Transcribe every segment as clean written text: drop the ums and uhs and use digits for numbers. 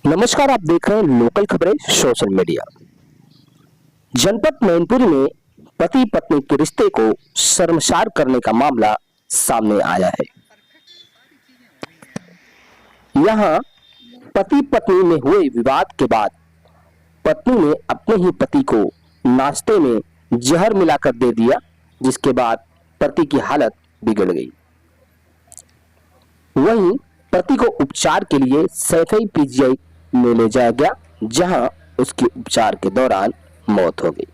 नमस्कार, आप देख रहे हैं लोकल खबरें सोशल मीडिया। जनपद मैनपुरी में पति पत्नी के रिश्ते को शर्मसार करने का मामला सामने आया है। यहां पति पत्नी में हुए विवाद के बाद पत्नी ने अपने ही पति को नाश्ते में जहर मिलाकर दे दिया, जिसके बाद पति की हालत बिगड़ गई। वहीं पति को उपचार के लिए सैफई पीजीआई में ले जाया गया, जहां उसके उपचार के दौरान मौत हो गई।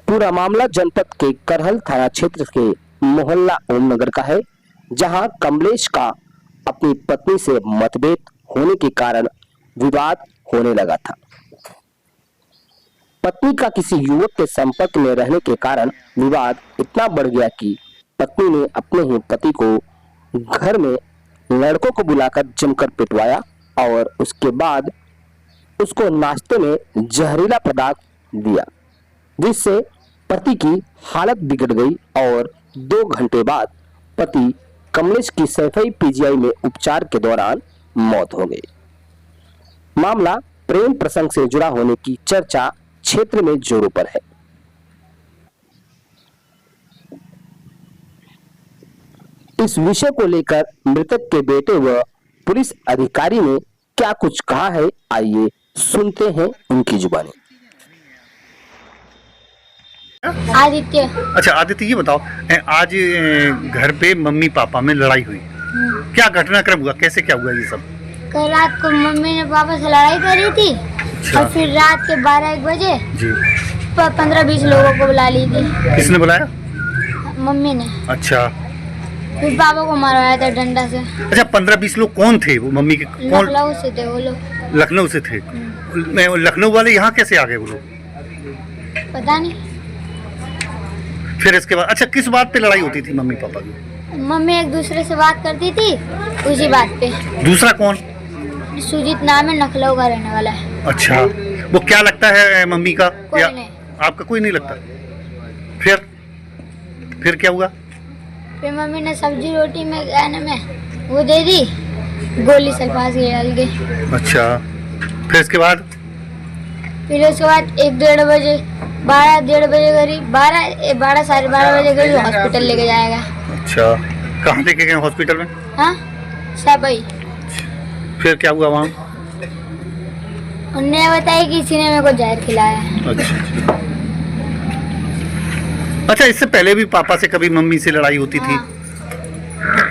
पूरा मामला जनपद के करहल थाना क्षेत्र के मोहल्ला ओम नगर का है, जहां कमलेश का अपनी पत्नी से मतभेद होने के कारण विवाद होने लगा था। पत्नी का किसी युवक के संपर्क में रहने के कारण विवाद इतना बढ़ गया कि पत्नी ने अपने ही पति को घर में लड़कों को बुलाकर जमकर पिटवाया और उसके बाद उसको नाश्ते में जहरीला पदार्थ दिया, जिससे पति की हालत बिगड़ गई और 2 घंटे बाद पति कमलेश की सैफई पीजीआई में उपचार के दौरान मौत हो गई। मामला प्रेम प्रसंग से जुड़ा होने की चर्चा क्षेत्र में जोरों पर है। इस विषय को लेकर मृतक के बेटे व पुलिस अधिकारी ने क्या कुछ कहा है, आइए सुनते हैं उनकी जुबानी। आदित्य। अच्छा आदित्य, ये बताओ, आज घर पे मम्मी पापा में लड़ाई हुई, क्या घटनाक्रम हुआ, कैसे क्या हुआ ये सब? कल रात को मम्मी ने पापा से लड़ाई करी थी। अच्छा। और फिर रात के 12-1 बजे जी 15-20 लोगों को बुला ली थी। किसने बुलाया? मम्मी ने। अच्छा। फिर पापा को मरवाया था डंडा से। अच्छा, 15-20 लोग कौन थे? वो मम्मी के कौन? लखनऊ से थे वो लोग। लखनऊ से थे? लखनऊ वाले यहाँ कैसे आ गए वो लोग? पता नहीं। फिर इसके बाद अच्छा, किस बात पे लड़ाई होती थी मम्मी पापा की? मम्मी एक दूसरे से बात करती थी, उसी बात पे। दूसरा कौन? सुजीत नाम है, लखनऊ का रहने वाला है। अच्छा, वो क्या लगता है मम्मी का? कोई नहीं। आपका कोई नहीं लगता? फिर क्या हुआ? फिर मम्मी ने सब्जी रोटी में खाने में वो दे दी, गोली सल्फास की डाल के। अच्छा, फिर इसके बाद? फिर उसके बाद 1-1:30 बजे 12-1:30 बजे करीब 12 साढ़े 12 बजे करीब हॉस्पिटल लेके जाएगा। अच्छा, कहाँ लेके गए हॉस्पिटल में? हाँ, सैफई। फिर क्या हुआ वहाँ? उन्होंने बताया कि किसी ने मेरे को जहर खिलाया। अच्छा। अच्छा, इससे पहले भी पापा से कभी मम्मी से लड़ाई होती थी?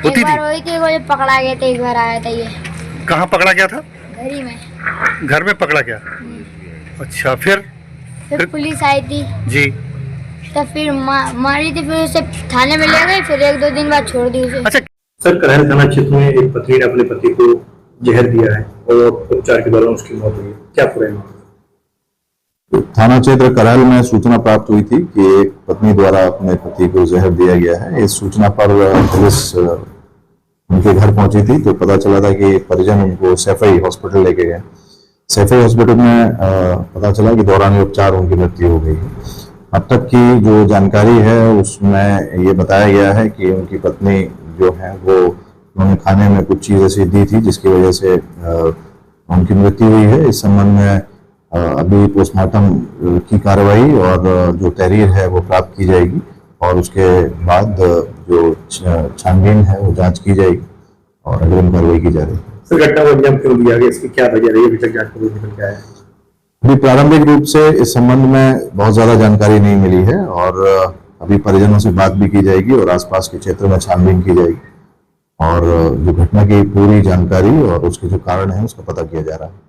होती एक बार थी? हुई थी, वो पकड़ा गया था, एक बार आया था ये। कहाँ पकड़ा गया था? घर ही में। घर में पकड़ा गया? अच्छा, फिर पुलिस आई थी जी। तो फिर मारी थी, फिर उसे थाने में ले गई, फिर 1-2 दिन बाद छोड़ दी उसे। अच्छा सर, करहल थाना क्षेत्र में एक पत्नी ने अपने पति को जहर दिया है और उपचार के दौरान उसकी मौत हुई है, क्या पूरा मामला? थाना क्षेत्र करहल में सूचना प्राप्त हुई थी कि एक पत्नी द्वारा अपने पति को जहर दिया गया है। इस सूचना पर पुलिस उनके घर पहुंची थी, तो पता चला था कि परिजन उनको सैफई हॉस्पिटल लेके गए। सैफई हॉस्पिटल में पता चला कि दौरान उपचार उनकी मृत्यु हो गई है। अब तक की जो जानकारी है उसमें ये बताया गया है कि उनकी पत्नी जो है वो उन्होंने खाने में कुछ चीज ऐसी दी थी जिसकी वजह से उनकी मृत्यु हुई है। इस संबंध में अभी पोस्टमार्टम की कार्रवाई और जो तहरीर है वो प्राप्त की जाएगी और उसके बाद जो छानबीन है वो जांच की जाएगी और अग्रिम कार्रवाई की जा रही है। सर, घटना को अंजाम क्यों दिया गया, इसकी क्या वजह रही है? अभी तक जांच में निकल के आया है? अभी प्रारंभिक रूप से इस संबंध में बहुत ज्यादा जानकारी नहीं मिली है और अभी परिजनों से बात भी की जाएगी और आसपास के क्षेत्र में छानबीन की जाएगी और जो घटना की पूरी जानकारी और उसके जो कारण है उसका पता किया जा रहा है।